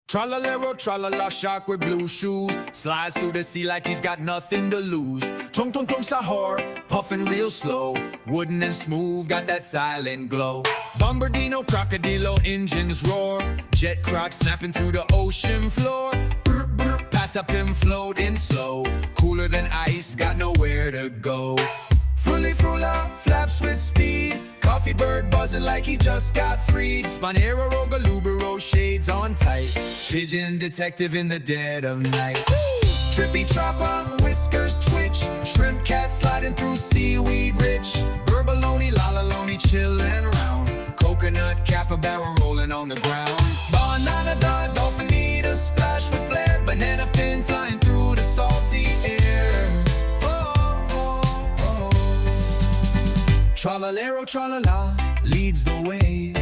Tralalero, tralala, shark with blue shoes slides through the sea like he's got nothing to lose. Tung tung tung sahur, puffing real slow, wooden and smooth, got that silent glow. Bombardino, crocodilo, engines roar, jet croc snapping through the ocean floor. Brr, brr, pat up him floating slow, cooler than ice, got nowhere to go. Fruli frula, flaps with speed, coffee bird buzzing like he just got freed. Spinero, Rogalubero, shades on tight, pigeon detective in the dead of night. Trippy chopper, whiskers twitch, shrimp cat sliding through seaweed rich. Burbaloni, lalaloni, chillin' round, coconut capybara rolling on the ground. Banana dog, dolphin need a splash with flair, banana fin flying through the salty air. Tralalero, tralala, leads the way.